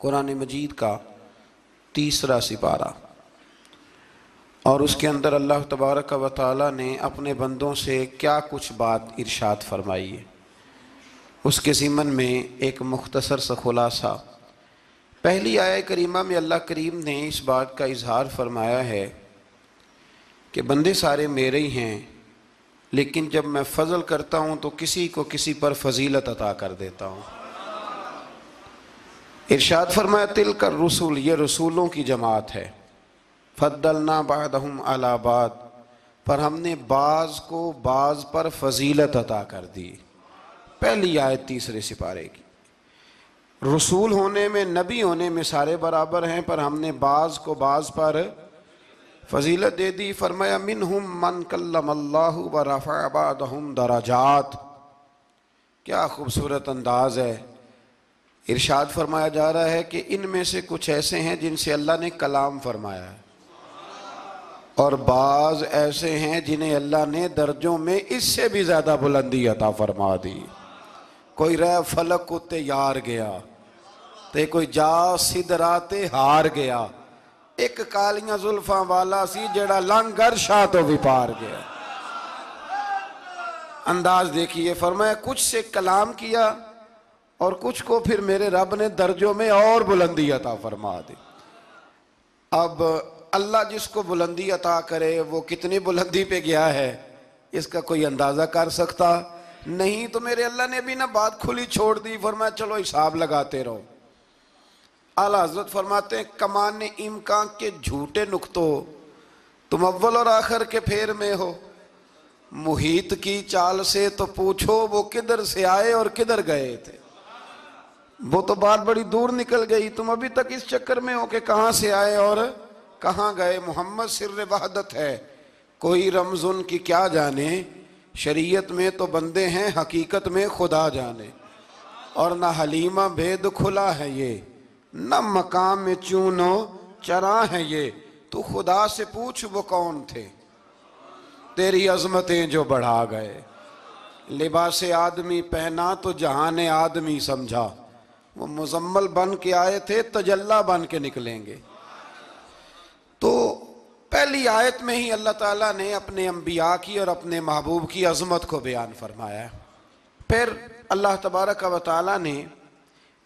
قرآن مجید کا 3 سپارہ، اور اس کے اندر اللہ تبارک و تعالیٰ نے اپنے بندوں سے کیا کچھ بات ارشاد فرمائی ہے، اس کے ضمن میں ایک مختصر سا خلاصہ۔ پہلی آیہ کریمہ میں اللہ کریم نے اس بات کا اظہار فرمایا ہے کہ بندے سارے میرے ہی ہیں، لیکن جب میں فضل کرتا ہوں تو کسی کو کسی پر فضیلت عطا کر دیتا ہوں۔ ارشاد فرمایا تلک الرسل، یہ رسولوں کی جماعت ہے، فضلنا بعضهم علی بعض، پر ہم نے بعض کو بعض پر فضیلت عطا کر دی۔ پہلی آیت 3 سپارے کی۔ رسول ہونے میں، نبی ہونے میں سارے برابر ہیں، پر ہم نے بعض کو بعض پر فضیلت دے دی۔ فرمایا منہم من کلم اللہ ورفع بعضهم درجات۔ کیا خوبصورت انداز ہے۔ ارشاد فرمایا جا رہا ہے کہ ان میں سے کچھ ایسے ہیں جن سے اللہ نے کلام فرمایا ہے، اور بعض ایسے ہیں جنہیں اللہ نے درجوں میں اس سے بھی زیادہ بلندی عطا فرما دی۔ کوئی رہ فلک کو تیار گیا تے کوئی جا سدرات ہار گیا، ایک کالیاں زلفاں والا سی جڑا لنگر شاہ تو بھی پار گیا۔ انداز دیکھیے، فرمایا کچھ سے کلام کیا اور کچھ کو پھر میرے رب نے درجوں میں اور بلندی عطا فرما دی۔ اب اللہ جس کو بلندی عطا کرے وہ کتنی بلندی پہ گیا ہے اس کا کوئی اندازہ کر سکتا نہیں۔ تو میرے اللہ نے بھی نہ بات کھلی چھوڑ دی، فرمایا چلو حساب لگاتے رہو۔ اعلیٰ حضرت فرماتے ہیں کمان امکان کے جھوٹے نکتوں، تم اول اور آخر کے پھیر میں ہو، محیط کی چال سے تو پوچھو وہ کدھر سے آئے اور کدھر گئے تھے۔ وہ تو بات بڑی دور نکل گئی، تم ابھی تک اس چکر میں ہو کہ کہاں سے آئے اور کہاں گئے۔ محمد سر وحدت ہے، کوئی رمز ان کی کیا جانے، شریعت میں تو بندے ہیں حقیقت میں خدا جانے۔ اور نہ حلیمہ بید کھلا ہے یہ، نہ مقام میں چونو چراں ہے یہ، تو خدا سے پوچھ وہ کون تھے تیری عظمتیں جو بڑھا گئے۔ لباس آدمی پہنا تو جہان آدمی سمجھا، وہ مزمل بن کے آئے تھے تجلی بن کے نکلیں گے۔ تو پہلی آیت میں ہی اللہ تعالیٰ نے اپنے انبیاء کی اور اپنے محبوب کی عظمت کو بیان فرمایا ہے۔ پھر اللہ تبارک و تعالیٰ نے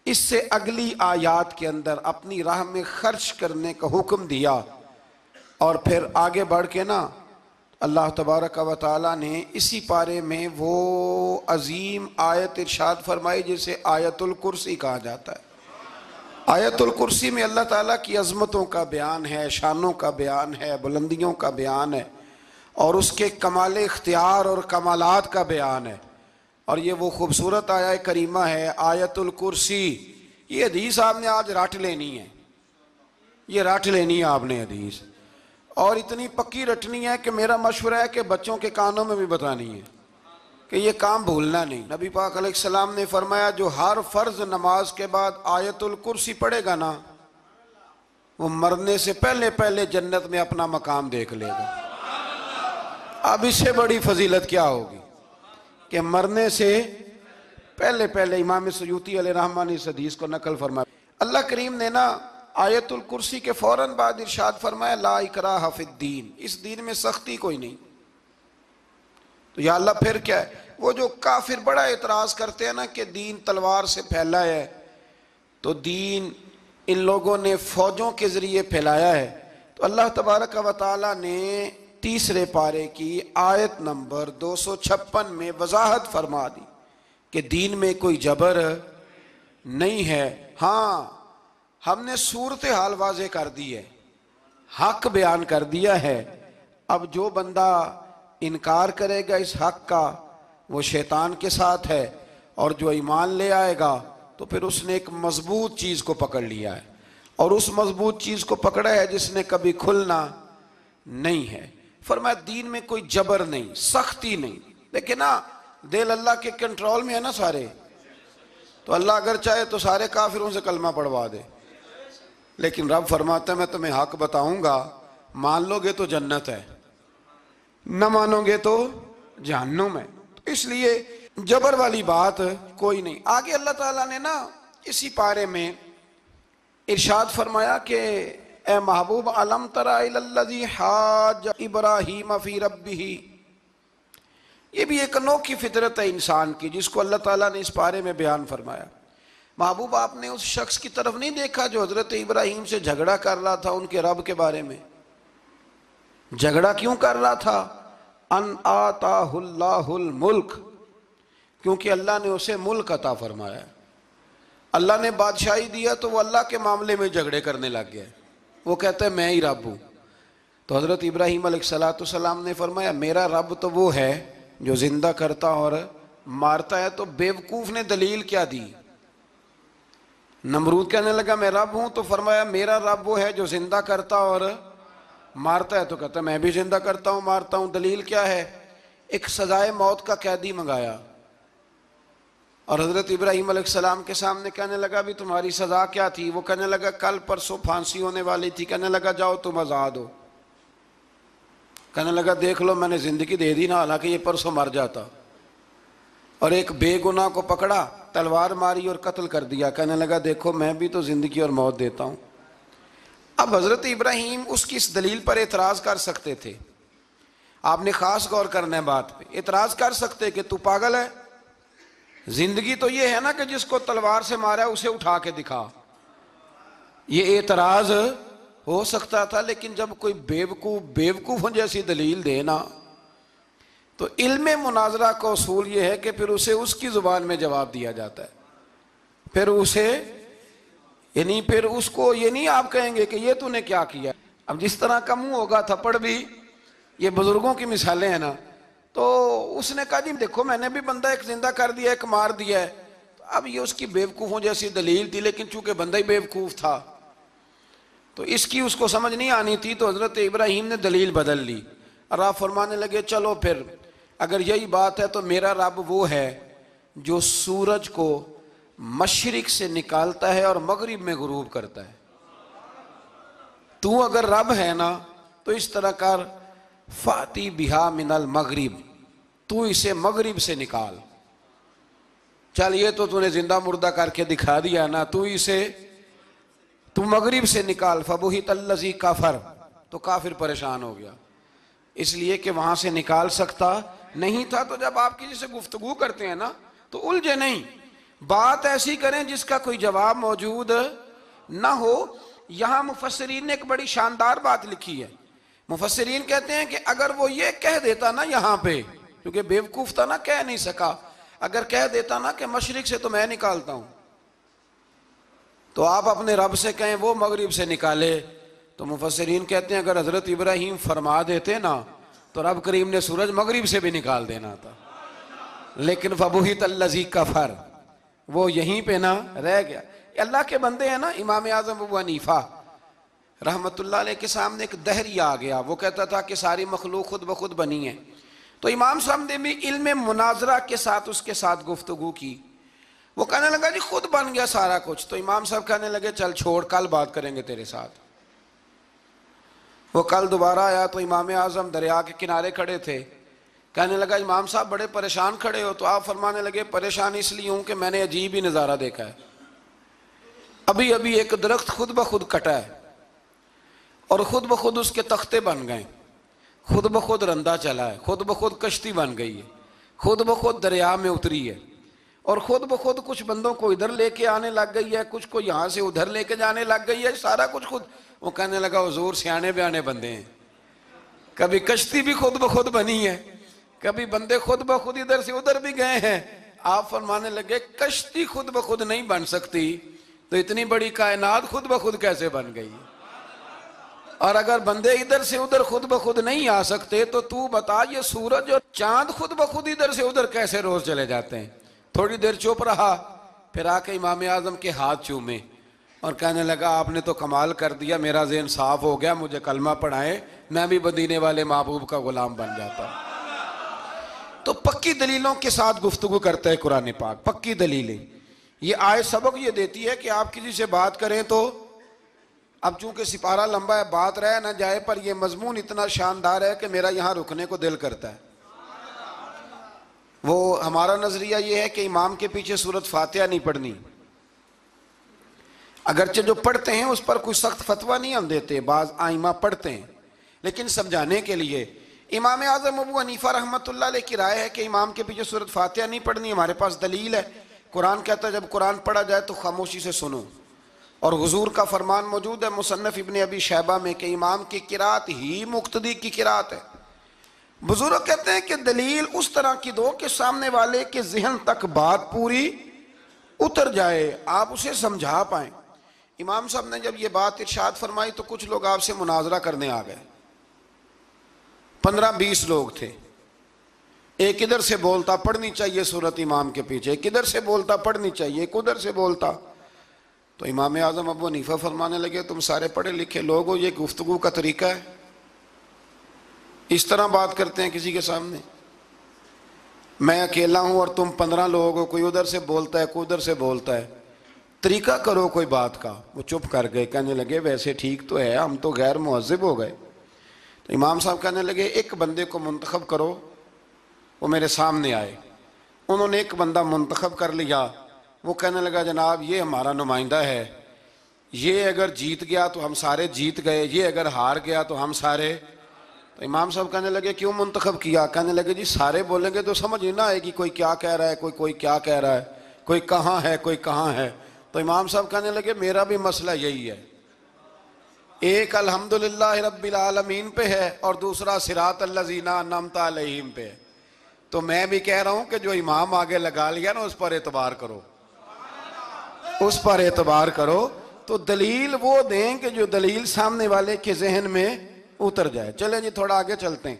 اس سے اگلی آیات کے اندر اپنی راہ میں خرچ کرنے کا حکم دیا، اور پھر آگے بڑھ کے نا اللہ تبارک و تعالیٰ نے اسی پارے میں وہ عظیم آیت ارشاد فرمائی جسے آیت الکرسی کہا جاتا ہے۔ آیت الکرسی میں اللہ تعالیٰ کی عظمتوں کا بیان ہے، شانوں کا بیان ہے، بلندیوں کا بیان ہے، اور اس کے کمال اختیار اور کمالات کا بیان ہے۔ اور یہ وہ خوبصورت آیہ کریمہ ہے آیت الکرسی۔ یہ حدیث آپ نے آج رٹ لینی ہے، یہ رٹ لینی ہے آپ نے حدیث، اور اتنی پکی رٹنی ہے کہ میرا مشورہ ہے کہ بچوں کے کانوں میں بھی بتانی ہے کہ یہ کام بھولنا نہیں۔ نبی پاک علیہ السلام نے فرمایا جو ہر فرض نماز کے بعد آیت الکرسی پڑھے گا نا، وہ مرنے سے پہلے پہلے جنت میں اپنا مقام دیکھ لے گا۔ اب اس سے بڑی فضیلت کیا ہوگی کہ مرنے سے پہلے پہلے۔ امام سیوطی علیہ رحمہ نے اس حدیث کو نقل فرمایا۔ اللہ کریم نے نا آیت الکرسی کے فوراً بعد ارشاد فرمایا لا اکراہ فی الدین، اس دین میں سختی کوئی نہیں۔ تو یا اللہ پھر کیا ہے؟ وہ جو کافر بڑا اعتراض کرتے ہیں نا کہ دین تلوار سے پھیلا ہے، تو دین ان لوگوں نے فوجوں کے ذریعے پھیلایا ہے۔ تو اللہ تبارک و تعالیٰ نے 3 پارے کی آیت نمبر 256 میں وضاحت فرما دی کہ دین میں کوئی جبر نہیں ہے۔ ہاں ہم نے صورتحال واضح کر دی ہے، حق بیان کر دیا ہے۔ اب جو بندہ انکار کرے گا اس حق کا وہ شیطان کے ساتھ ہے، اور جو ایمان لے آئے گا تو پھر اس نے ایک مضبوط چیز کو پکڑ لیا ہے، اور اس مضبوط چیز کو پکڑا ہے جس نے کبھی کھلنا نہیں ہے۔ فرمایا دین میں کوئی جبر نہیں، سختی نہیں۔ لیکن نا دل اللہ کے کنٹرول میں ہے نا سارے، تو اللہ اگر چاہے تو سارے کافروں سے کلمہ پڑھوا دے، لیکن رب فرماتا ہے میں تمہیں حق بتاؤں گا، مان لو گے تو جنت ہے، نہ مانو گے تو جہنم ہے۔ اس لیے جبر والی بات کوئی نہیں۔ آگے اللہ تعالیٰ نے نا اسی پارے میں ارشاد فرمایا کہ اے محبوب علم تر الی الذی حاج ابراہیم فی ربہ، یہ بھی ایک انوکھی فطرت ہے انسان کی جس کو اللہ تعالیٰ نے اس پارے میں بیان فرمایا۔ محبوب آپ نے اس شخص کی طرف نہیں دیکھا جو حضرت ابراہیم سے جھگڑا کر رہا تھا ان کے رب کے بارے میں؟ جھگڑا کیوں کر رہا تھا؟ ان آتاہ اللہ الملک، کیونکہ اللہ نے اسے ملک عطا فرمایا، اللہ نے بادشاہی دیا تو وہ اللہ کے معاملے میں جھگڑے کرنے لگ گیا، وہ کہتا ہے میں ہی رب ہوں۔ تو حضرت ابراہیم علیہ السلام نے فرمایا میرا رب تو وہ ہے جو زندہ کرتا اور مارتا ہے۔ تو بیوقوف نے دلیل کیا دی؟ نمرود کہنے لگا میں رب ہوں، تو فرمایا میرا رب وہ ہے جو زندہ کرتا اور مارتا ہے، تو کہتا ہے میں بھی زندہ کرتا ہوں مارتا ہوں، دلیل کیا ہے؟ ایک سزائے موت کا قیدی منگایا اور حضرت ابراہیم علیہ السلام کے سامنے کہنے لگا بھی تمہاری سزا کیا تھی؟ وہ کہنے لگا کل پرسوں پھانسی ہونے والی تھی۔ کہنے لگا جاؤ تم آزاد ہو۔ کہنے لگا دیکھ لو میں نے زندگی دے دی نا، حالانکہ یہ پرسوں مر جاتا، اور ایک بے گناہ کو پکڑا، تلوار ماری اور قتل کر دیا۔ کہنے لگا دیکھو میں بھی تو زندگی اور موت دیتا ہوں۔ اب حضرت ابراہیم اس کی اس دلیل پر اعتراض کر سکتے تھے، آپ نے خاص غور کرنا ہے بات پہ، اعتراض کر سکتے کہ تو پاگل ہے، زندگی تو یہ ہے نا کہ جس کو تلوار سے مارا ہے اسے اٹھا کے دکھا، یہ اعتراض ہو سکتا تھا۔ لیکن جب کوئی بیوقوفوں جیسی دلیل دے نا، تو علم مناظرہ کا اصول یہ ہے کہ پھر اسے اس کی زبان میں جواب دیا جاتا ہے، پھر اسے یعنی پھر اس کو یہ نہیں آپ کہیں گے کہ یہ تو نے کیا کیا۔ اب جس طرح کا منہ ہوگا تھپڑ بھی، یہ بزرگوں کی مثالیں ہیں نا، تو اس نے کہا جی دیکھو میں نے بھی بندہ ایک زندہ کر دیا ایک مار دیا ہے، اب یہ اس کی بیوقوفوں جیسی دلیل تھی، لیکن چونکہ بندہ ہی بیوقوف تھا تو اس کی اس کو سمجھ نہیں آنی تھی، تو حضرت ابراہیم نے دلیل بدل لی اور آپ فرمانے لگے چلو پھر اگر یہی بات ہے تو میرا رب وہ ہے جو سورج کو مشرق سے نکالتا ہے اور مغرب میں غروب کرتا ہے۔ تو اگر رب ہے نا تو اس طرح کر فاتی بہا من المغرب، تو اسے مغرب سے نکال، چل یہ تو نے زندہ مردہ کر کے دکھا دیا نا، تو مغرب سے نکال۔ فبہت الذی کفر، تو کافر پریشان ہو گیا، اس لیے کہ وہاں سے نکال سکتا نہیں تھا۔ تو جب آپ کسی سے گفتگو کرتے ہیں نا تو الجھے نہیں، بات ایسی کریں جس کا کوئی جواب موجود نہ ہو۔ یہاں مفسرین نے ایک بڑی شاندار بات لکھی ہے، مفسرین کہتے ہیں کہ اگر وہ یہ کہہ دیتا نا یہاں پہ، کیونکہ بیوقوف تھا نا کہہ نہیں سکا، اگر کہہ دیتا نا کہ مشرق سے تو میں نکالتا ہوں، تو آپ اپنے رب سے کہیں وہ مغرب سے نکالے، تو مفسرین کہتے ہیں اگر حضرت ابراہیم فرما دیتے نا تو رب کریم نے سورج مغرب سے بھی نکال دینا تھا، لیکن فبہت الذی کفر، وہ یہیں پہ نہ رہ گیا۔ اللہ کے بندے ہیں نا، امام اعظم ابو حنیفہ رحمت اللہ علیہ کے سامنے ایک دہری آ گیا، وہ کہتا تھا کہ ساری مخلوق خود بخود بنی ہے، تو امام صاحب نے بھی علم مناظرہ کے ساتھ اس کے ساتھ گفتگو کی، وہ کہنے لگا جی خود بن گیا سارا کچھ، تو امام صاحب کہنے لگے چل چھوڑ کل بات کریں گے تیرے ساتھ۔ وہ کل دوبارہ آیا تو امام اعظم دریا کے کنارے کھڑے تھے، کہنے لگا امام صاحب بڑے پریشان کھڑے ہو، تو آپ فرمانے لگے پریشان اس لیے ہوں کہ میں نے عجیب ہی نظارہ دیکھا ہے، ابھی ابھی ایک درخت خود بخود کٹا ہے اور خود بخود اس کے تختے بن گئے، خود بخود رندہ چلا ہے، خود بخود کشتی بن گئی ہے، خود بخود دریا میں اتری ہے، اور خود بخود کچھ بندوں کو ادھر لے کے آنے لگ گئی ہے، کچھ کو یہاں سے ادھر لے کے جانے لگ گئی ہے، سارا کچھ خود۔ وہ کہنے لگا حضور سیانے بیانے بندے ہیں، کبھی کشتی بھی خود بخود بنی ہے، کبھی بندے خود بخود ادھر سے ادھر بھی گئے ہیں۔ آپ فرمانے لگے کشتی خود بخود نہیں بن سکتی تو اتنی بڑی کائنات خود بخود کیسے بن گئی؟ اور اگر بندے ادھر سے ادھر خود بخود نہیں آ سکتے تو بتا یہ سورج اور چاند خود بخود ادھر سے ادھر کیسے روز چلے جاتے ہیں؟ تھوڑی دیر چپ رہا، پھر آ کے امام اعظم کے ہاتھ چومے اور کہنے لگا آپ نے تو کمال کر دیا، میرا ذہن صاف ہو گیا، مجھے کلمہ پڑھائیں، میں بھی مدینے والے محبوب کا غلام بن جاتا۔ تو پکی دلیلوں کے ساتھ گفتگو کرتا ہے قرآن پاک، پکی دلیلیں۔ یہ آیت سبق یہ دیتی ہے کہ آپ کسی سے بات کریں تو اب چونکہ سپارہ لمبا ہے بات رہ نہ جائے، پر یہ مضمون اتنا شاندار ہے کہ میرا یہاں رکنے کو دل کرتا ہے۔ وہ ہمارا نظریہ یہ ہے کہ امام کے پیچھے سورۃ فاتحہ نہیں پڑھنی، اگرچہ جو پڑھتے ہیں اس پر کوئی سخت فتویٰ نہیں ہم دیتے، بعض آئمہ پڑھتے ہیں، لیکن سمجھانے کے لیے امام اعظم ابو حنیفہ رحمۃ اللہ علیہ کی رائے ہے کہ امام کے پیچھے سورۃ فاتحہ نہیں پڑھنی. ہمارے پاس دلیل ہے، قرآن کہتا ہے جب قرآن پڑھا جائے تو خاموشی سے سنو، اور حضور کا فرمان موجود ہے مصنف ابن ابی شیبہ میں کہ امام کی قرات ہی مقتدی کی قرات ہے. بزرگ کہتے ہیں کہ دلیل اس طرح کی دو کہ سامنے والے کے ذہن تک بات پوری اتر جائے، آپ اسے سمجھا پائیں. امام صاحب نے جب یہ بات ارشاد فرمائی تو کچھ لوگ آپ سے مناظرہ کرنے آ گئے، 15-20 لوگ تھے. ایک ادھر سے بولتا پڑھنی چاہیے صورت امام کے پیچھے، ایک ادھر سے بولتا پڑھنی چاہیے، ایک ادھر سے بولتا. تو امام اعظم ابو حنیفہ فرمانے لگے تم سارے پڑھے لکھے لوگ ہو، یہ گفتگو کا طریقہ ہے؟ اس طرح بات کرتے ہیں کسی کے سامنے؟ میں اکیلا ہوں اور تم 15 لوگ ہو، کوئی ادھر سے بولتا ہے کوئی ادھر سے بولتا ہے، طریقہ کرو کوئی بات کا. وہ چپ کر گئے، کہنے لگے ویسے ٹھیک تو ہے، ہم تو غیر مہذب ہو گئے. تو امام صاحب کہنے لگے ایک بندے کو منتخب کرو وہ میرے سامنے آئے. انہوں نے ایک بندہ منتخب کر لیا. وہ کہنے لگا جناب یہ ہمارا نمائندہ ہے، یہ اگر جیت گیا تو ہم سارے جیت گئے، یہ اگر ہار گیا تو ہم سارے. تو امام صاحب کہنے لگے کیوں منتخب کیا؟ کہنے لگے جی سارے بولیں گے تو سمجھ نہیں نہ آئے گی کوئی کیا کہہ رہا ہے، کوئی کیا کہہ رہا ہے، کوئی کہاں ہے کوئی کہاں ہے. تو امام صاحب کہنے لگے میرا بھی مسئلہ یہی ہے، ایک الحمدللہ رب العالمین پہ ہے اور دوسرا صراط الذین انعمت علیہم پہ ہے. تو میں بھی کہہ رہا ہوں کہ جو امام آگے لگا لیا نا اس پر اعتبار کرو، اس پر اعتبار کرو. تو دلیل وہ دیں کہ جو دلیل سامنے والے کے ذہن میں اتر جائے. چلیں جی تھوڑا آگے چلتے ہیں.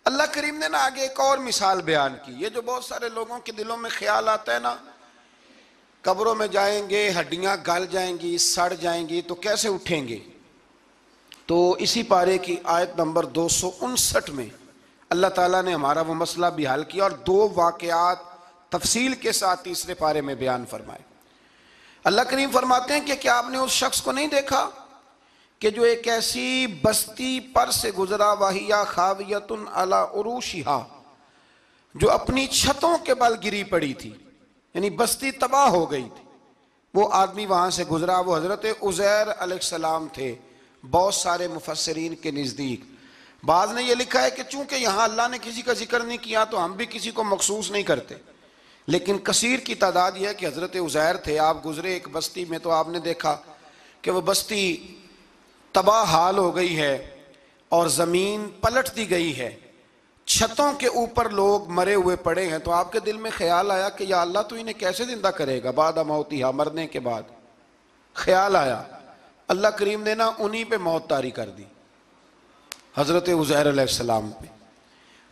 اللہ کریم نے نا آگے ایک اور مثال بیان کی. یہ جو بہت سارے لوگوں کے دلوں میں خیال آتا ہے نا قبروں میں جائیں گے ہڈیاں گل جائیں گی سڑ جائیں گی تو کیسے اٹھیں گے. تو اسی پارے کی آیت نمبر 259 میں اللہ تعالیٰ نے ہمارا وہ مسئلہ بھی حل کیا اور 2 واقعات تفصیل کے ساتھ تیسرے پارے میں بیان فرمائے. اللہ کریم فرماتے ہیں کہ کیا آپ نے اس شخص کو نہیں دیکھا کہ جو ایک ایسی بستی پر سے گزرا وَهِيَ خَاوِيَةٌ عَلَىٰ عُرُوشِهَا، جو اپنی چھتوں کے بل گری پڑی تھی، یعنی بستی تباہ ہو گئی تھی. وہ آدمی وہاں سے گزرا، وہ حضرت عزیر علیہ السلام تھے. بہت سارے مفسرین کے نزدیک بعض نے یہ لکھا ہے کہ چونکہ یہاں اللہ نے کسی کا ذکر نہیں کیا تو ہم بھی کسی کو مخصوص نہیں کرتے، لیکن کثیر کی تعداد یہ ہے کہ حضرت عزیر تھے. آپ گزرے ایک بستی میں تو آپ نے دیکھا کہ وہ بستی تباہ حال ہو گئی ہے اور زمین پلٹ دی گئی ہے، چھتوں کے اوپر لوگ مرے ہوئے پڑے ہیں. تو آپ کے دل میں خیال آیا کہ یا اللہ تو انہیں کیسے زندہ کرے گا بعد موتہا، مرنے کے بعد. خیال آیا، اللہ کریم نے نا انہی پہ موت طاری کر دی، حضرت عزیر علیہ السلام پہ.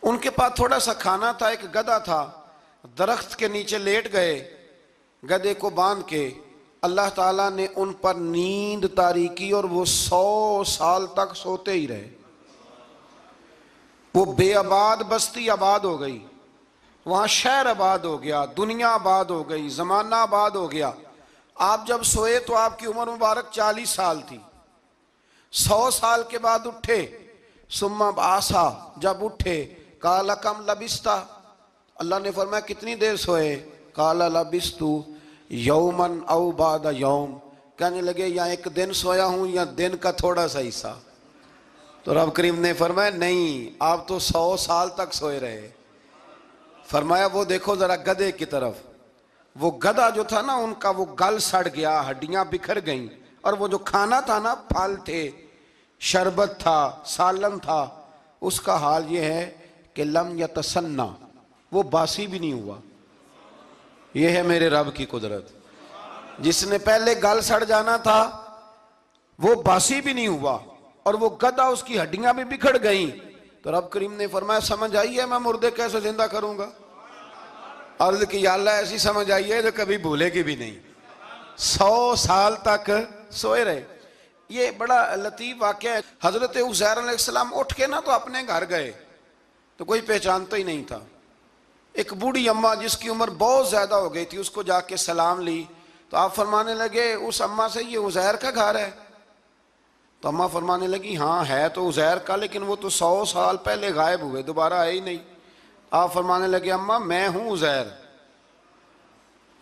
ان کے پاس تھوڑا سا کھانا تھا، ایک گدھا تھا، درخت کے نیچے لیٹ گئے گدھے کو باندھ کے. اللہ تعالیٰ نے ان پر نیند طاری کی اور وہ 100 سال تک سوتے ہی رہے. وہ بے آباد بستی آباد ہو گئی، وہاں شہر آباد ہو گیا، دنیا آباد ہو گئی، زمانہ آباد ہو گیا. آپ جب سوئے تو آپ کی عمر مبارک 40 سال تھی. 100 سال کے بعد اٹھے، ثم بعثا، جب اٹھے قال کم لبثت، اللہ نے فرمایا کتنی دیر سوئے؟ قال لبثت یوما او بعد یوم، کہنے لگے یا ایک دن سویا ہوں یا دن کا تھوڑا سا حصہ. تو رب کریم نے فرمایا نہیں، آپ تو 100 سال تک سوئے رہے. فرمایا وہ دیکھو ذرا گدھے کی طرف. وہ گدھا جو تھا نا ان کا وہ گل سڑ گیا، ہڈیاں بکھر گئیں، اور وہ جو کھانا تھا نا پھل تھے، شربت تھا، سالن تھا، اس کا حال یہ ہے کہ لم یتسنہ، وہ باسی بھی نہیں ہوا. یہ ہے میرے رب کی قدرت. جس نے پہلے گل سڑ جانا تھا وہ باسی بھی نہیں ہوا اور وہ گدھا اس کی ہڈیاں بھی بکھر گئیں. تو رب کریم نے فرمایا سمجھ آئی ہے میں مردے کیسے زندہ کروں گا؟ عرض کی یا اللہ ایسی سمجھ آئی ہے جو کبھی بھولے گی بھی نہیں. 100 سال تک سوئے رہے. یہ بڑا لطیف واقعہ ہے. حضرت عزیر علیہ السلام اٹھ کے نا تو اپنے گھر گئے تو کوئی پہچانتا ہی نہیں تھا. ایک بوڑھی اماں جس کی عمر بہت زیادہ ہو گئی تھی اس کو جا کے سلام لی تو آپ فرمانے لگے اس اماں سے یہ عزیر کا گھر ہے؟ تو اماں فرمانے لگی ہاں ہے تو عزیر کا، لیکن وہ تو 100 سال پہلے غائب ہوئے، دوبارہ آئے ہی نہیں. آپ فرمانے لگے اماں میں ہوں عزیر.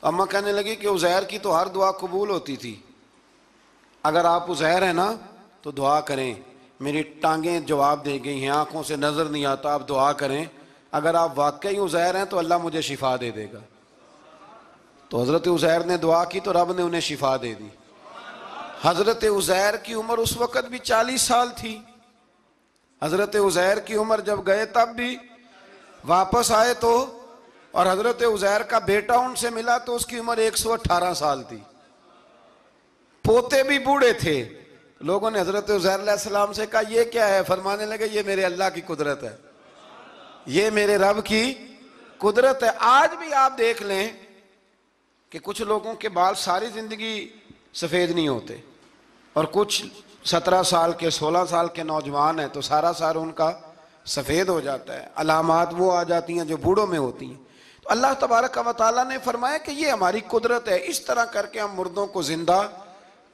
اماں کہنے لگی کہ عزیر کی تو ہر دعا قبول ہوتی تھی اگر آپ عزیر ہیں نا تو دعا کریں، میری ٹانگیں جواب دے گئی ہیں، آنکھوں سے نظر نہیں آتا، آپ دعا کریں، اگر آپ واقعی عزیر ہیں تو اللہ مجھے شفا دے دے گا۔ تو حضرت عزیر نے دعا کی تو رب نے انہیں شفا دے دی۔ حضرت عزیر کی عمر اس وقت بھی 40 سال تھی۔ حضرت عزیر کی عمر جب گئے تب بھی، واپس آئے تو، اور حضرت عزیر کا بیٹا ان سے ملا تو اس کی عمر 118 سال تھی، پوتے بھی بوڑھے تھے۔ لوگوں نے حضرت عزیر علیہ السلام سے کہا یہ کیا ہے؟ فرمانے لگے یہ میرے اللہ کی قدرت ہے، یہ میرے رب کی قدرت ہے۔ آج بھی آپ دیکھ لیں کہ کچھ لوگوں کے بال ساری زندگی سفید نہیں ہوتے، اور کچھ 17 سال کے 16 سال کے نوجوان ہیں تو سارا سال ان کا سفید ہو جاتا ہے، علامات وہ آ جاتی ہیں جو بوڑھوں میں ہوتی ہیں۔ تو اللہ تبارک و تعالیٰ نے فرمایا کہ یہ ہماری قدرت ہے، اس طرح کر کے ہم مردوں کو زندہ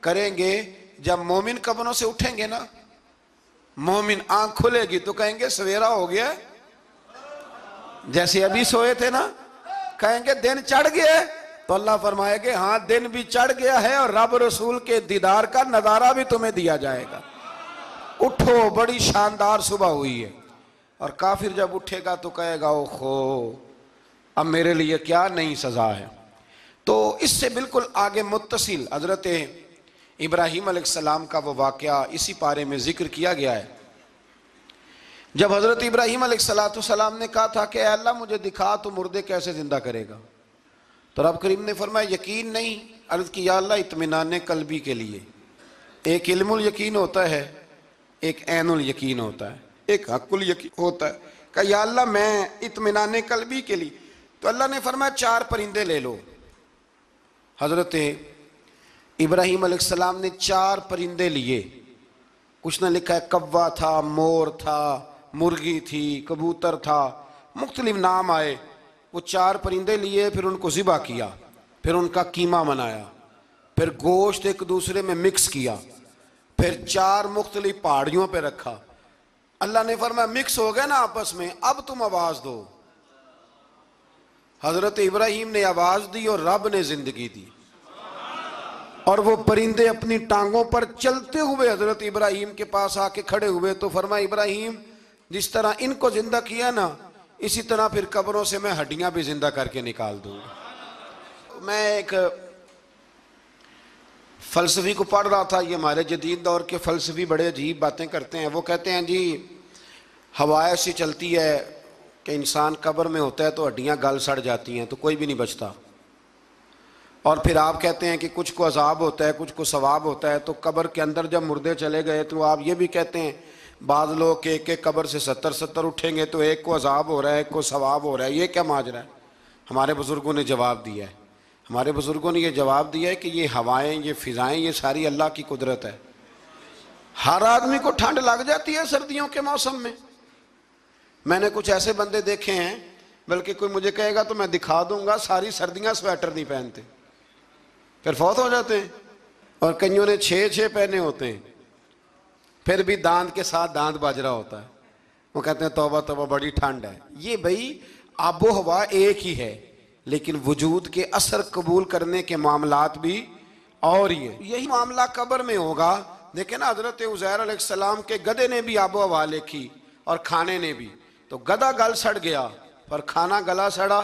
کریں گے۔ جب مومن قبروں سے اٹھیں گے نا، مومن آنکھ کھلے گی تو کہیں گے سویرا ہو گیا، جیسے ابھی سوئے تھے نا، کہیں گے دن چڑھ گیا، تو اللہ فرمائے گے ہاں دن بھی چڑھ گیا ہے اور رب رسول کے دیدار کا نظارہ بھی تمہیں دیا جائے گا، اٹھو بڑی شاندار صبح ہوئی ہے۔ اور کافر جب اٹھے گا تو کہے گا اوہو اب میرے لیے کیا نئی سزا ہے۔ تو اس سے بالکل آگے متصل حضرت ابراہیم علیہ السلام کا وہ واقعہ اسی پارے میں ذکر کیا گیا ہے۔ جب حضرت ابراہیم علیہ السلام نے کہا تھا کہ اے اللہ مجھے دکھا تو مردے کیسے زندہ کرے گا، تو رب کریم نے فرمایا یقین نہیں، عرض کی یا اللہ اطمینان قلبی کے لیے۔ ایک علم الیقین ہوتا ہے، ایک عین الیقین ہوتا ہے، ایک حق الیقین ہوتا ہے۔ کہا یا اللہ میں اطمینان قلبی کے لیے، تو اللہ نے فرمایا 4 پرندے لے لو۔ حضرت ابراہیم علیہ السلام نے 4 پرندے لیے، کچھ نے لکھا ہے کوا تھا، مور تھا، مرغی تھی، کبوتر تھا، مختلف نام آئے۔ وہ 4 پرندے لیے، پھر ان کو ذبح کیا، پھر ان کا قیمہ بنایا، پھر گوشت ایک دوسرے میں مکس کیا، پھر 4 مختلف پہاڑیوں پہ رکھا۔ اللہ نے فرمایا مکس ہو گئے نا آپس میں، اب تم آواز دو۔ حضرت ابراہیم نے آواز دی اور رب نے زندگی دی، اور وہ پرندے اپنی ٹانگوں پر چلتے ہوئے حضرت ابراہیم کے پاس آ کے کھڑے ہوئے۔ تو فرمایا ابراہیم جس طرح ان کو زندہ کیا نا، اسی طرح پھر قبروں سے میں ہڈیاں بھی زندہ کر کے نکال دوں گا۔ میں ایک فلسفی کو پڑھ رہا تھا، یہ ہمارے جدید دور کے فلسفی بڑے عجیب باتیں کرتے ہیں۔ وہ کہتے ہیں جی ہوا ایسی چلتی ہے کہ انسان قبر میں ہوتا ہے تو ہڈیاں گل سڑ جاتی ہیں تو کوئی بھی نہیں بچتا، اور پھر آپ کہتے ہیں کہ کچھ کو عذاب ہوتا ہے کچھ کو ثواب ہوتا ہے۔ تو قبر کے اندر جب مردے چلے گئے تو آپ یہ بھی کہتے ہیں بعض لوگ کہ ایک قبر سے 70 اٹھیں گے تو ایک کو عذاب ہو رہا ہے ایک کو ثواب ہو رہا ہے، یہ کیا ماجرا ہے؟ ہمارے بزرگوں نے جواب دیا ہے، ہمارے بزرگوں نے یہ جواب دیا ہے کہ یہ ہوائیں، یہ فضائیں، یہ ساری اللہ کی قدرت ہے۔ ہر آدمی کو ٹھنڈ لگ جاتی ہے سردیوں کے موسم میں۔ میں نے کچھ ایسے بندے دیکھے ہیں، بلکہ کوئی مجھے کہے گا تو میں دکھا دوں گا، ساری سردیاں سویٹر نہیں پہنتے، پھر فوت ہو جاتے ہیں۔ اور کئیوں نے 6 پہنے ہوتے ہیں، پھر بھی دانت کے ساتھ دانت بج رہا ہوتا ہے، وہ کہتے ہیں توبہ توبہ بڑی ٹھنڈ ہے۔ یہ بھائی آب و ہوا ایک ہی ہے، لیکن وجود کے اثر قبول کرنے کے معاملات بھی اور ہی ہیں۔ یہی معاملہ قبر میں ہوگا۔ دیکھیں نا حضرت عزیر علیہ السلام کے گدھے نے بھی آب و ہوا لکھی اور کھانے نے بھی، تو گدھا گل سڑ گیا پر کھانا گلا سڑا۔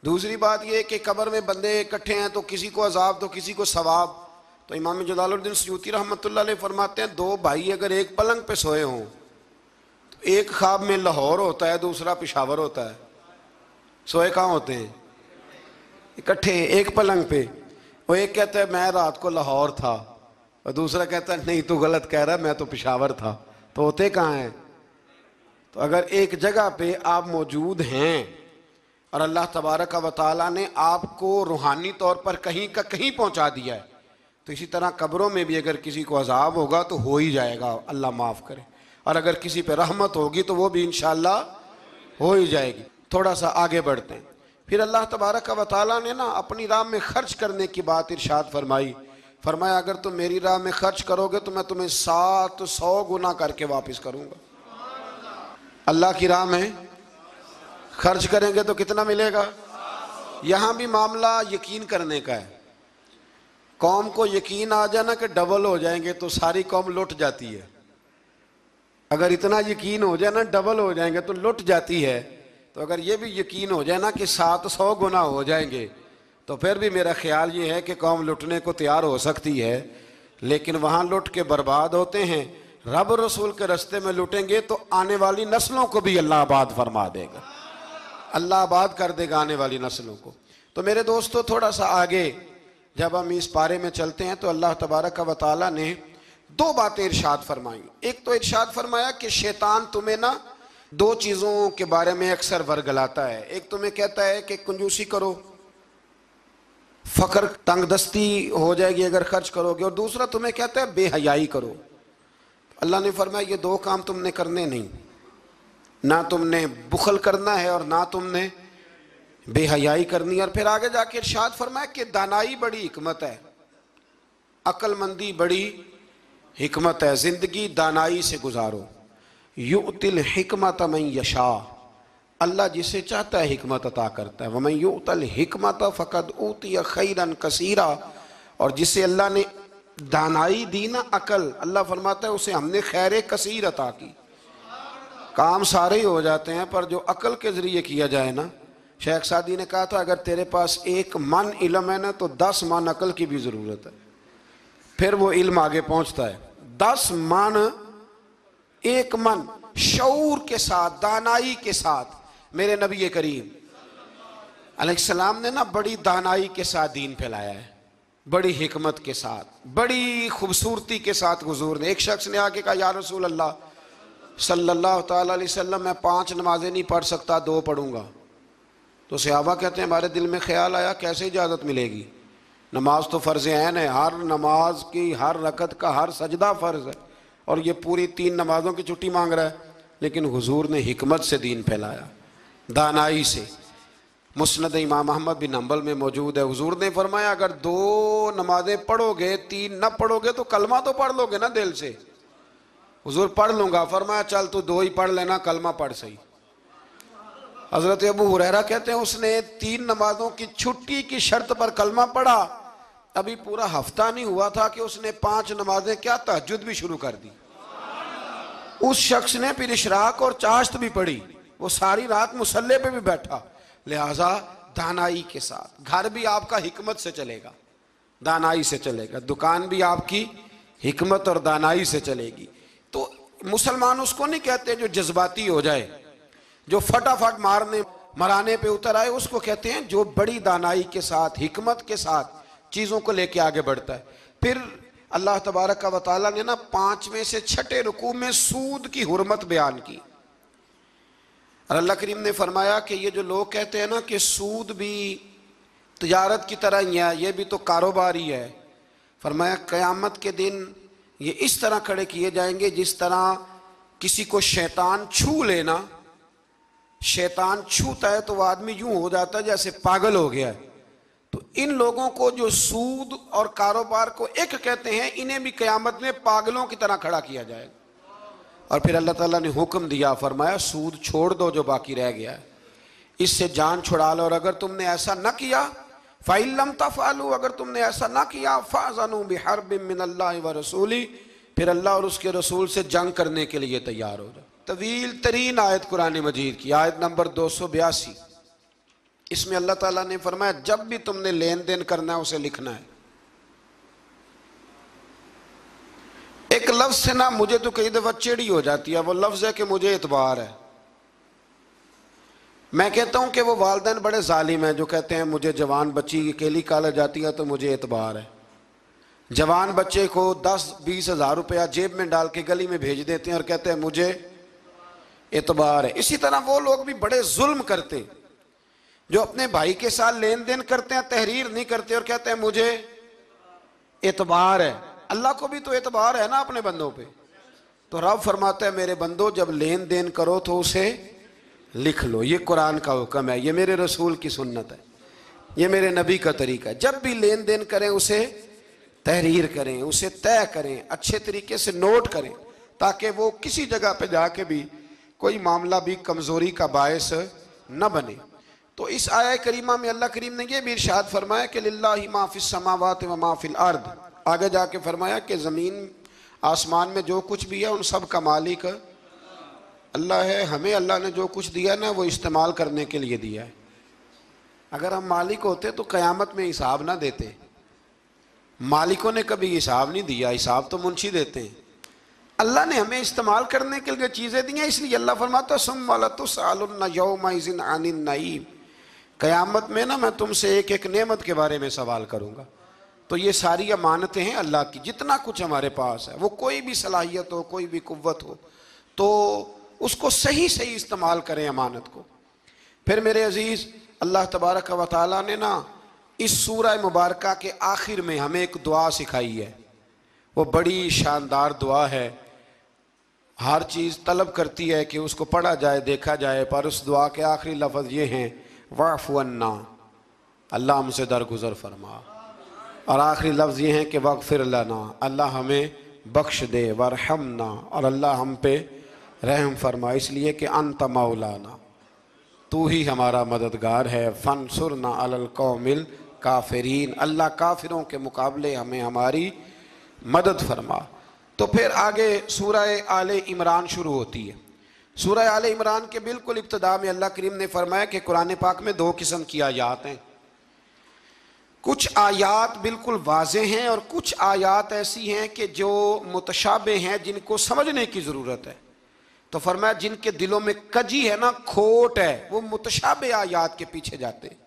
دوسری بات یہ کہ قبر میں بندے اکٹھے ہیں تو کسی کو عذاب تو کسی کو ثواب۔ تو امام جلال الدین سیوطی رحمۃ اللہ علیہ فرماتے ہیں 2 بھائی اگر ایک پلنگ پہ سوئے ہوں تو ایک خواب میں لاہور ہوتا ہے دوسرا پشاور ہوتا ہے، سوئے کہاں ہوتے ہیں؟ اکٹھے ایک پلنگ پہ۔ وہ ایک کہتا ہے میں رات کو لاہور تھا، اور دوسرا کہتا ہے نہیں تو غلط کہہ رہا ہے میں تو پشاور تھا، تو ہوتے کہاں ہیں؟ تو اگر ایک جگہ پہ آپ موجود ہیں اور اللہ تبارک و تعالیٰ نے آپ کو روحانی طور پر کہیں کا کہیں پہنچا دیا ہے، تو اسی طرح قبروں میں بھی اگر کسی کو عذاب ہوگا تو ہو ہی جائے گا، اللہ معاف کرے، اور اگر کسی پہ رحمت ہوگی تو وہ بھی انشاءاللہ ہو ہی جائے گی۔ تھوڑا سا آگے بڑھتے ہیں۔ پھر اللہ تبارک و تعالیٰ نے نا اپنی راہ میں خرچ کرنے کی بات ارشاد فرمائی۔ فرمایا اگر تم میری راہ میں خرچ کرو گے تو میں تمہیں 700 گنا کر کے واپس کروں گا۔ اللہ کی راہ میں خرچ کریں گے تو کتنا ملے گا؟ یہاں بھی معاملہ یقین کرنے کا ہے۔ قوم کو یقین آ جانا کہ ڈبل ہو جائیں گے تو ساری قوم لٹ جاتی ہے. اگر اتنا یقین ہو جائے نا ڈبل ہو جائیں گے تو لٹ جاتی ہے. تو اگر یہ بھی یقین ہو جائے نا کہ 700 گنا ہو جائیں گے تو پھر بھی میرا خیال یہ ہے کہ قوم لٹنے کو تیار ہو سکتی ہے. لیکن وہاں لٹ کے برباد ہوتے ہیں. رب رسول کے رستے میں لٹیں گے تو آنے والی نسلوں کو بھی اللہ آباد فرما دے گا, اللہ آباد کر دے گا آنے والی نسلوں کو. تو میرے دوستو تھوڑا سا آگے جب ہم اس پارے میں چلتے ہیں تو اللہ تبارک و تعالیٰ نے 2 باتیں ارشاد فرمائیں. ایک تو ارشاد فرمایا کہ شیطان تمہیں نا 2 چیزوں کے بارے میں اکثر ورگلاتا ہے. ایک تمہیں کہتا ہے کہ کنجوسی کرو, فقر تنگ دستی ہو جائے گی اگر خرچ کرو گے, اور دوسرا تمہیں کہتا ہے بے حیائی کرو. اللہ نے فرمایا یہ 2 کام تم نے کرنے نہیں, نہ تم نے بخل کرنا ہے اور نہ تم نے بے حیائی کرنی. اور پھر آگے جا کے ارشاد فرمایا کہ دانائی بڑی حکمت ہے, عقل مندی بڑی حکمت ہے, زندگی دانائی سے گزارو. یؤتی الحکمت من یشاء, اللہ جسے چاہتا ہے حکمت عطا کرتا ہے. ومن یؤت الحکمت فقد اوتی خیرا کثیرا, اور جسے اللہ نے دانائی دی نا عقل, اللہ فرماتا ہے اسے ہم نے خیر کثیر عطا کی. کام سارے ہی ہو جاتے ہیں پر جو عقل کے ذریعے کیا جائے نا, شیخ سعدی نے کہا تھا اگر تیرے پاس 1 من علم ہے نا تو 10 من عقل کی بھی ضرورت ہے, پھر وہ علم آگے پہنچتا ہے. 10 من 1 من شعور کے ساتھ, دانائی کے ساتھ. میرے نبی کریم علیہ السلام نے نا بڑی دانائی کے ساتھ دین پھیلایا ہے, بڑی حکمت کے ساتھ, بڑی خوبصورتی کے ساتھ. حضور نے, ایک شخص نے آ کے کہا یا رسول اللہ صلی اللہ تعالیٰ علیہ وسلم میں 5 نمازیں نہیں پڑھ سکتا, 2 پڑھوں گا. تو صحابہ کہتے ہیں ہمارے دل میں خیال آیا کیسے اجازت ملے گی, نماز تو فرض عین ہے, ہر نماز کی ہر رکعت کا ہر سجدہ فرض ہے, اور یہ پوری 3 نمازوں کی چھٹی مانگ رہا ہے. لیکن حضور نے حکمت سے دین پھیلایا, دانائی سے. مسند امام احمد بن حنبل میں موجود ہے, حضور نے فرمایا اگر 2 نمازیں پڑھو گے 3 نہ پڑھو گے تو کلمہ تو پڑھ لو گے نا دل سے. حضور پڑھ لوں گا, فرمایا چل تو 2 ہی پڑھ لینا, کلمہ پڑھ صحیح. حضرت ابو ہریرہ کہتے ہیں اس نے 3 نمازوں کی چھٹی کی شرط پر کلمہ پڑھا, ابھی پورا ہفتہ نہیں ہوا تھا کہ اس نے 5 نمازیں کیا تہجد بھی شروع کر دی. اس شخص نے پھر اشراق اور چاشت بھی پڑھی, وہ ساری رات مصلی پہ بھی بیٹھا. لہٰذا دانائی کے ساتھ. گھر بھی آپ کا حکمت سے چلے گا, دانائی سے چلے گا. دکان بھی آپ کی حکمت اور دانائی سے چلے گی. تو مسلمان اس کو نہیں کہتے جو جذباتی ہو جائے, جو فٹافٹ مرانے پہ اتر آئے, اس کو کہتے ہیں جو بڑی دانائی کے ساتھ حکمت کے ساتھ چیزوں کو لے کے آگے بڑھتا ہے. پھر اللہ تبارک و تعالیٰ نے نا 5ویں سے 6ٹھے رکوع میں سود کی حرمت بیان کی. اور اللہ کریم نے فرمایا کہ یہ جو لوگ کہتے ہیں نا کہ سود بھی تجارت کی طرح ہی ہے, یہ بھی تو کاروبار ہی ہے, فرمایا قیامت کے دن یہ اس طرح کھڑے کیے جائیں گے جس طرح کسی کو شیطان چھو لینا. شیطان چھوتا ہے تو وہ آدمی یوں ہو جاتا ہے جیسے پاگل ہو گیا ہے. تو ان لوگوں کو جو سود اور کاروبار کو ایک کہتے ہیں, انہیں بھی قیامت میں پاگلوں کی طرح کھڑا کیا جائے گا. اور پھر اللہ تعالیٰ نے حکم دیا, فرمایا سود چھوڑ دو جو باقی رہ گیا ہے, اس سے جان چھڑا لو. اور اگر تم نے ایسا نہ کیا فَإِن لَمْ تَفْعَلُوا, اگر تم نے ایسا نہ کیا فَأْذَنُوا بِحَرْبٍ مِّنَ اللَّهِ وَرَسُولِهِ, پھر اللہ اور اس کے رسول سے جنگ کرنے کے لیے تیار ہو جاؤ. طویل ترین آیت قرآن مجید کی, آیت نمبر 282. اس میں اللہ تعالیٰ نے فرمایا جب بھی تم نے لین دین کرنا ہے اسے لکھنا ہے. ایک لفظ سے نا مجھے تو کئی دفعہ چڑی ہو جاتی ہے, وہ لفظ ہے کہ مجھے اعتبار ہے. میں کہتا ہوں کہ وہ والدین بڑے ظالم ہیں جو کہتے ہیں مجھے جوان بچی اکیلی کالج جاتی ہے تو مجھے اعتبار ہے. جوان بچے کو 10-20 ہزار روپیہ جیب میں ڈال کے گلی میں بھیج دیتے ہیں اور کہتے ہیں مجھے اعتبار ہے. اسی طرح وہ لوگ بھی بڑے ظلم کرتے جو اپنے بھائی کے ساتھ لین دین کرتے ہیں, تحریر نہیں کرتے اور کہتے ہیں مجھے اعتبار ہے. اللہ کو بھی تو اعتبار ہے نا اپنے بندوں پہ. تو رب فرماتا ہے میرے بندو جب لین دین کرو تو اسے لکھ لو. یہ قرآن کا حکم ہے, یہ میرے رسول کی سنت ہے, یہ میرے نبی کا طریقہ ہے. جب بھی لین دین کریں اسے تحریر کریں, اسے طے کریں, اچھے طریقے سے نوٹ کریں, تاکہ وہ کسی جگہ پہ جا کے بھی کوئی معاملہ بھی کمزوری کا باعث نہ بنے. تو اس آیہ کریمہ میں اللہ کریم نے یہ بھی ارشاد فرمایا کہ للہ ما فی السماوات و ما فی الارض، آگے جا کے فرمایا کہ زمین آسمان میں جو کچھ بھی ہے ان سب کا مالک اللہ ہے. ہمیں اللہ نے جو کچھ دیا نا وہ استعمال کرنے کے لیے دیا ہے. اگر ہم مالک ہوتے تو قیامت میں حساب نہ دیتے. مالکوں نے کبھی حساب نہیں دیا، حساب تو منشی دیتے ہیں. اللہ نے ہمیں استعمال کرنے کے لیے چیزیں دی ہیں، اس لیے اللہ فرماتا ہے ثم لتسألن یومئذ عن النعیم، قیامت میں نا میں تم سے ایک ایک نعمت کے بارے میں سوال کروں گا. تو یہ ساری امانتیں ہیں اللہ کی. جتنا کچھ ہمارے پاس ہے، وہ کوئی بھی صلاحیت ہو، کوئی بھی قوت ہو، تو اس کو صحیح صحیح استعمال کریں امانت کو. پھر میرے عزیز، اللہ تبارک و تعالیٰ نے نا اس سورہ مبارکہ کے آخر میں ہمیں ایک دعا سکھائی ہے. وہ بڑی شاندار دعا ہے. ہر چیز طلب کرتی ہے کہ اس کو پڑھا جائے، دیکھا جائے، پر اس دعا کے آخری لفظ یہ ہیں واعف عنا، اللہ ہم سے درگزر فرما. اور آخری لفظ یہ ہیں کہ واغفر لنا، اللہ ہمیں بخش دے، وارحمنا، اور اللہ ہم پہ رحم فرما، اس لیے کہ انت مولانا، تو ہی ہمارا مددگار ہے. فانصرنا علی القوم الکافرین، اللہ کافروں کے مقابلے ہمیں ہماری مدد فرما. تو پھر آگے سورہ آل عمران شروع ہوتی ہے. سورہ آل عمران کے بالکل ابتدا میں اللہ کریم نے فرمایا کہ قرآن پاک میں 2 قسم کی آیات ہیں. کچھ آیات بالکل واضح ہیں اور کچھ آیات ایسی ہیں کہ جو متشابہ ہیں، جن کو سمجھنے کی ضرورت ہے. تو فرمایا جن کے دلوں میں کجی ہے نا، کھوٹ ہے، وہ متشابہ آیات کے پیچھے جاتے ہیں.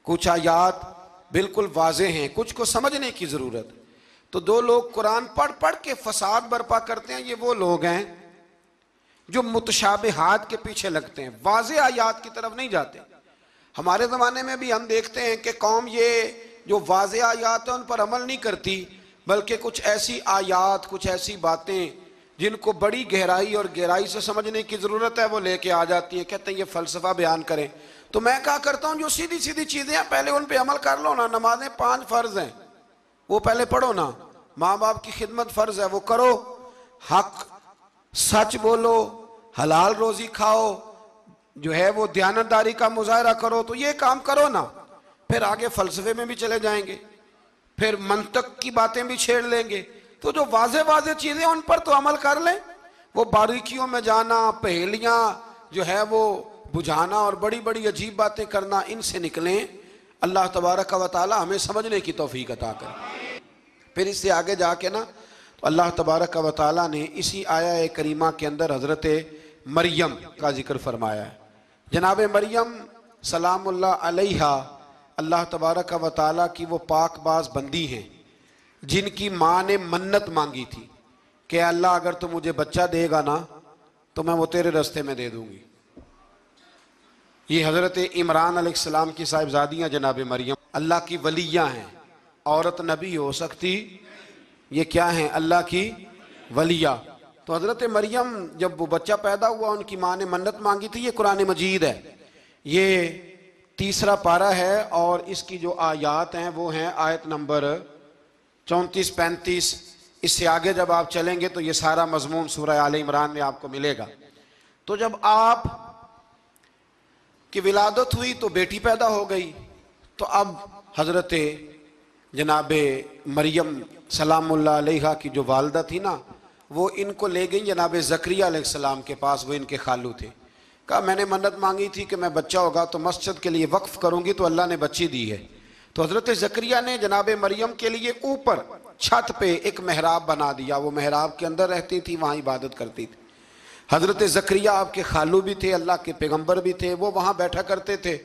کچھ آیات بالکل واضح ہیں، کچھ کو سمجھنے کی ضرورت. تو 2 لوگ قرآن پڑھ پڑھ کے فساد برپا کرتے ہیں، یہ وہ لوگ ہیں جو متشابہات کے پیچھے لگتے ہیں، واضح آیات کی طرف نہیں جاتے. ہمارے زمانے میں بھی ہم دیکھتے ہیں کہ قوم یہ جو واضح آیات ہیں ان پر عمل نہیں کرتی، بلکہ کچھ ایسی آیات، کچھ ایسی باتیں جن کو بڑی گہرائی اور گہرائی سے سمجھنے کی ضرورت ہے وہ لے کے آ جاتی ہیں. کہتے ہیں یہ فلسفہ بیان کریں. تو میں کہا کرتا ہوں جو سیدھی سیدھی چیزیں ہیں پہلے ان پہ عمل کر لو نا. نمازیں 5 فرض ہیں، وہ پہلے پڑھو نا. ماں باپ کی خدمت فرض ہے، وہ کرو. حق سچ بولو، حلال روزی کھاؤ، جو ہے وہ دیانتداری کا مظاہرہ کرو. تو یہ کام کرو نا. پھر آگے فلسفے میں بھی چلے جائیں گے، پھر منطق کی باتیں بھی چھیڑ لیں گے. تو جو واضح واضح چیزیں ان پر تو عمل کر لیں. وہ باریکیوں میں جانا، پہیلیاں جو ہے وہ بجھانا اور بڑی بڑی عجیب باتیں کرنا، ان سے نکلیں. اللہ تبارک و تعالی ہمیں سمجھنے کی توفیق عطا کرے. پھر اس سے آگے جا کے نا تو اللہ تبارک و تعالی نے اسی آیہ کریمہ کے اندر حضرت مریم کا ذکر فرمایا ہے. جناب مریم سلام اللہ علیہا اللہ تبارک و تعالی کی وہ پاک باز بندی ہیں جن کی ماں نے منت مانگی تھی کہ اللہ اگر تو مجھے بچہ دے گا نا تو میں وہ تیرے رستے میں دے دوں گی. یہ حضرت عمران علیہ السلام کی صاحبزادیاں جناب مریم اللہ کی ولیاں ہیں. عورت نبی ہو سکتی، یہ کیا ہیں؟ اللہ کی ولیہ. تو حضرت مریم جب وہ بچہ پیدا ہوا ان کی ماں نے منت مانگی تھی. یہ قرآن مجید ہے، یہ 3 پارہ ہے اور اس کی جو آیات ہیں وہ ہیں آیت نمبر 34-35. اس سے آگے جب آپ چلیں گے تو یہ سارا مضمون سورہ آل عمران میں آپ کو ملے گا. تو جب آپ کی ولادت ہوئی تو بیٹی پیدا ہو گئی. تو اب حضرت جناب مریم سلام اللہ علیہا کی جو والدہ تھی نا وہ ان کو لے گئی جناب زکریا علیہ السلام کے پاس. وہ ان کے خالو تھے. کہا میں نے منت مانگی تھی کہ میں بچہ ہوگا تو مسجد کے لیے وقف کروں گی، تو اللہ نے بچی دی ہے. تو حضرت زکریا نے جناب مریم کے لیے اوپر چھت پہ ایک محراب بنا دیا. وہ محراب کے اندر رہتی تھی، وہاں عبادت کرتی تھی. حضرت زکریا آپ کے خالو بھی تھے، اللہ کے پیغمبر بھی تھے. وہ وہاں بیٹھا کرتے تھے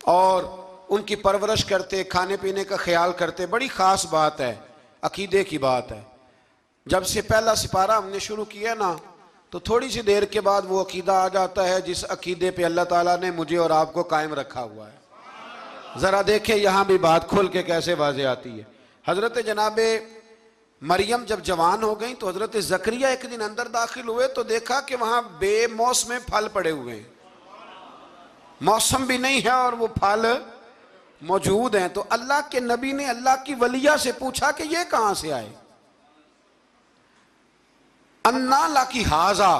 اور ان کی پرورش کرتے، کھانے پینے کا خیال کرتے. بڑی خاص بات ہے، عقیدے کی بات ہے. جب سے پہلا سپارہ ہم نے شروع کیا نا تو تھوڑی سی دیر کے بعد وہ عقیدہ آ جاتا ہے جس عقیدے پہ اللہ تعالیٰ نے مجھے اور آپ کو قائم رکھا ہوا ہے. ذرا دیکھیں یہاں بھی بات کھل کے کیسے واضح آتی ہے. حضرت جناب مریم جب جوان ہو گئیں تو حضرت زکریا ایک دن اندر داخل ہوئے تو دیکھا کہ وہاں بے موسم پھل پڑے ہوئے ہیں. موسم بھی نہیں ہے اور وہ پھل موجود ہیں. تو اللہ کے نبی نے اللہ کی ولیہ سے پوچھا کہ یہ کہاں سے آئے؟ انا لکی ھذا،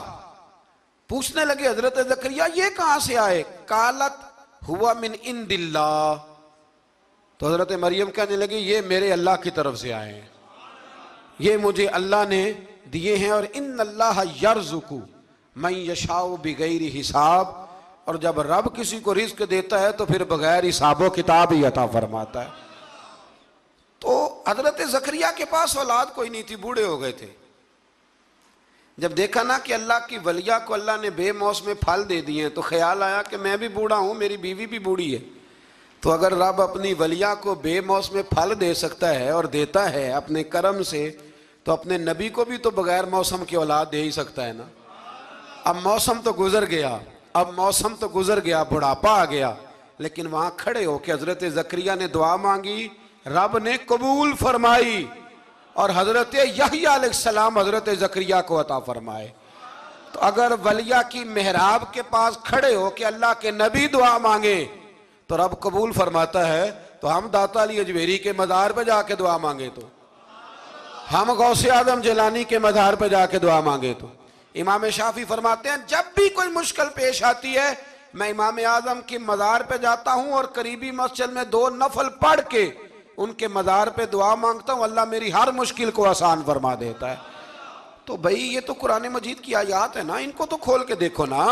پوچھنے لگے حضرت زکریا یہ کہاں سے آئے؟ قالت ہوا من عند اللہ، تو حضرت مریم کہنے لگی یہ میرے اللہ کی طرف سے آئے ہیں، یہ مجھے اللہ نے دیے ہیں، اور ان اللہ یرزق من یشاء بغیر حساب، اور جب رب کسی کو رزق دیتا ہے تو پھر بغیر حساب و کتاب ہی عطا فرماتا ہے۔ تو حضرت زکریا کے پاس اولاد کوئی نہیں تھی، بوڑھے ہو گئے تھے۔ جب دیکھا نا کہ اللہ کی ولیہ کو اللہ نے بے موسم پھل دے دیے ہیں، تو خیال آیا کہ میں بھی بوڑھا ہوں، میری بیوی بھی بوڑھی ہے، تو اگر رب اپنی ولیہ کو بے موسم پھل دے سکتا ہے اور دیتا ہے اپنے کرم سے، تو اپنے نبی کو بھی تو بغیر موسم کی اولاد دے ہی سکتا ہے نا۔ اب موسم تو گزر گیا، بڑھاپا آ گیا، لیکن وہاں کھڑے ہو کے حضرت زکریا نے دعا مانگی، رب نے قبول فرمائی، اور حضرت یحییٰ علیہ السلام حضرت زکریا کو عطا فرمائے۔ تو اگر ولیہ کی محراب کے پاس کھڑے ہو کہ اللہ کے نبی دعا مانگے تو رب قبول فرماتا ہے، تو ہم داتا علی اجویری کے مزار پہ جا کے دعا مانگے تو، ہم غوث اعظم جیلانی کے مزار پہ جا کے دعا مانگے تو۔ امام شافعی فرماتے ہیں جب بھی کوئی مشکل پیش آتی ہے میں امام اعظم کے مزار پہ جاتا ہوں اور قریبی مسجد میں 2 نفل پڑھ کے ان کے مزار پہ دعا مانگتا ہوں، اللہ میری ہر مشکل کو آسان فرما دیتا ہے۔ تو بھئی یہ تو قرآن مجید کی آیات ہے نا، ان کو تو کھول کے دیکھو نا،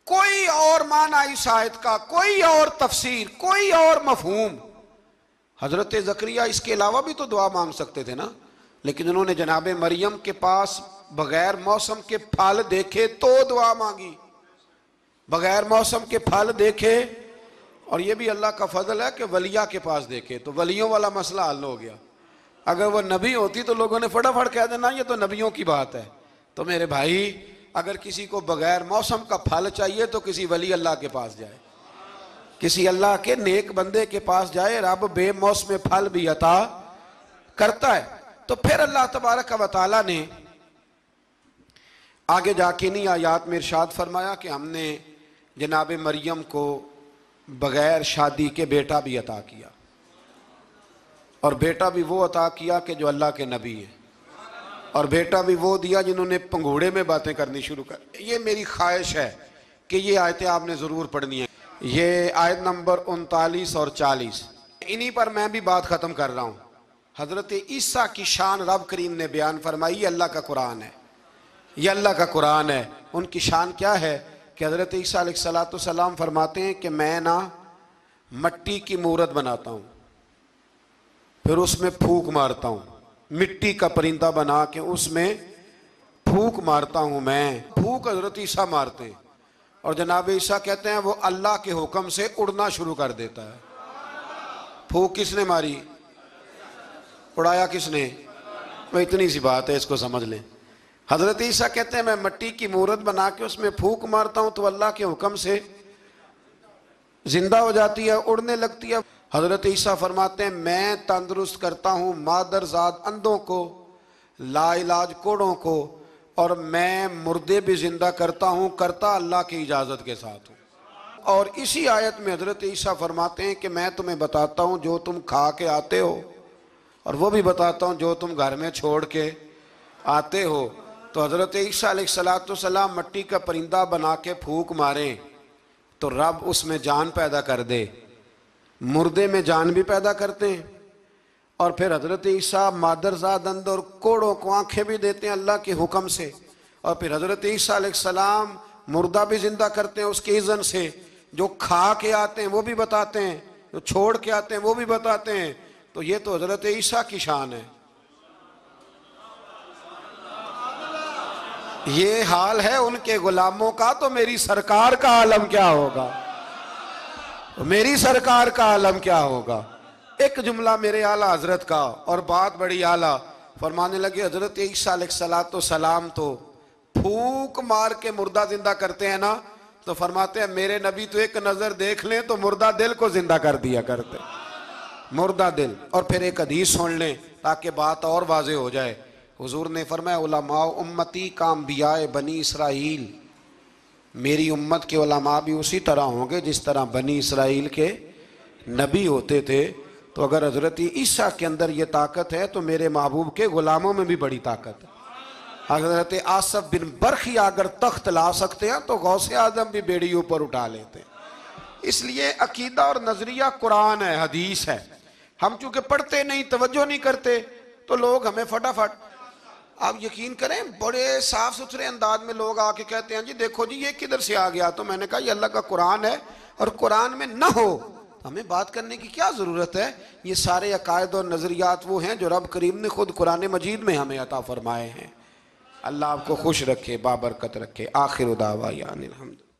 کوئی اور معنی اس آیت کا، کوئی اور تفسیر، کوئی اور مفہوم۔ حضرت زکریا اس کے علاوہ بھی تو دعا مانگ سکتے تھے نا، لیکن انہوں نے جناب مریم کے پاس بغیر موسم کے پھل دیکھے تو دعا مانگی، بغیر موسم کے پھل دیکھے، اور یہ بھی اللہ کا فضل ہے کہ ولیہ کے پاس دیکھے تو ولیوں والا مسئلہ حل ہو گیا۔ اگر وہ نبی ہوتی تو لوگوں نے فٹافٹ کہہ دینا یہ تو نبیوں کی بات ہے۔ تو میرے بھائی اگر کسی کو بغیر موسم کا پھل چاہیے تو کسی ولی اللہ کے پاس جائے، کسی اللہ کے نیک بندے کے پاس جائے، رب بے موسم پھل بھی عطا کرتا ہے۔ تو پھر اللہ تبارک و تعالیٰ نے آگے جا کے نہیں آیات میں ارشاد فرمایا کہ ہم نے جناب مریم کو بغیر شادی کے بیٹا بھی عطا کیا، اور بیٹا بھی وہ عطا کیا کہ جو اللہ کے نبی ہے، اور بیٹا بھی وہ دیا جنہوں نے پنگھوڑے میں باتیں کرنی شروع کر۔ یہ میری خواہش ہے کہ یہ آیتیں آپ نے ضرور پڑھنی ہیں، یہ آیت نمبر 39 اور 40، انہی پر میں بھی بات ختم کر رہا ہوں۔ حضرت عیسیٰ کی شان رب کریم نے بیان فرمائی، یہ اللہ کا قرآن ہے، یہ اللہ کا قرآن ہے۔ ان کی شان کیا ہے کہ حضرت عیسیٰ علیہ السلام فرماتے ہیں کہ میں نا مٹی کی مورت بناتا ہوں، پھر اس میں پھونک مارتا ہوں، مٹی کا پرندہ بنا کے اس میں پھونک مارتا ہوں، میں پھونک حضرت عیسیٰ مارتے ہیں، اور جناب عیسیٰ کہتے ہیں وہ اللہ کے حکم سے اڑنا شروع کر دیتا ہے۔ پھونک کس نے ماری؟ اڑایا کس نے؟ وہ اتنی سی بات ہے، اس کو سمجھ لیں۔ حضرت عیسیٰ کہتے ہیں میں مٹی کی مورت بنا کے اس میں پھونک مارتا ہوں تو اللہ کے حکم سے زندہ ہو جاتی ہے، اڑنے لگتی ہے۔ حضرت عیسیٰ فرماتے ہیں میں تندرست کرتا ہوں مادرزاد اندھوں کو، لا علاج کوڑوں کو، اور میں مردے بھی زندہ کرتا ہوں، کرتا اللہ کی اجازت کے ساتھ ہوں۔ اور اسی آیت میں حضرت عیسیٰ فرماتے ہیں کہ میں تمہیں بتاتا ہوں جو تم کھا کے آتے ہو، اور وہ بھی بتاتا ہوں جو تم گھر میں چھوڑ کے آتے ہو۔ تو حضرت عیسیٰ علیہ السلام مٹی کا پرندہ بنا کے پھونک ماریں تو رب اس میں جان پیدا کر دے، مردے میں جان بھی پیدا کرتے ہیں، اور پھر حضرت عیسیٰ مادرزاد اندھ اور کوڑوں کو آنکھیں بھی دیتے ہیں اللہ کے حکم سے، اور پھر حضرت عیسیٰ علیہ السلام مردہ بھی زندہ کرتے ہیں اس کے اذن سے، جو کھا کے آتے ہیں وہ بھی بتاتے ہیں، جو چھوڑ کے آتے ہیں وہ بھی بتاتے ہیں۔ تو یہ تو حضرت عیسیٰ کی شان ہے۔ یہ حال ہے ان کے غلاموں کا، تو میری سرکار کا عالم کیا ہوگا؟ میری سرکار کا عالم کیا ہوگا؟ ایک جملہ میرے اعلیٰ حضرت کا، اور بات بڑی اعلیٰ، فرمانے لگے حضرت عیسیٰ علیہ السلام تو پھونک مار کے مردہ زندہ کرتے ہیں نا، تو فرماتے ہیں میرے نبی تو ایک نظر دیکھ لیں تو مردہ دل کو زندہ کر دیا کرتے، مردہ دل۔ اور پھر ایک حدیث سن لیں تاکہ بات اور واضح ہو جائے۔ حضور نے فرمایا علماء امتی کا انبیاء بنی اسرائیل، میری امت کے علماء بھی اسی طرح ہوں گے جس طرح بنی اسرائیل کے نبی ہوتے تھے۔ تو اگر حضرت عیسیٰ کے اندر یہ طاقت ہے تو میرے محبوب کے غلاموں میں بھی بڑی طاقت ہے۔ حضرت آصف بن برخی اگر تخت لا سکتے ہیں تو غوث اعظم بھی بیڑی اوپر اٹھا لیتے ہیں۔ اس لیے عقیدہ اور نظریہ قرآن ہے، حدیث ہے. ہم چونکہ پڑھتے نہیں، توجہ نہیں کرتے، تو لوگ ہمیں فٹافٹ، آپ یقین کریں بڑے صاف ستھرے انداز میں لوگ آ کے کہتے ہیں جی دیکھو جی یہ کدھر سے آ گیا. تو میں نے کہا یہ اللہ کا قرآن ہے، اور قرآن میں نہ ہو ہمیں بات کرنے کی کیا ضرورت ہے. یہ سارے عقائد اور نظریات وہ ہیں جو رب کریم نے خود قرآن مجید میں ہمیں عطا فرمائے ہیں. اللہ آپ کو خوش رکھے، بابرکت رکھے. آخر دعوانا الحمد.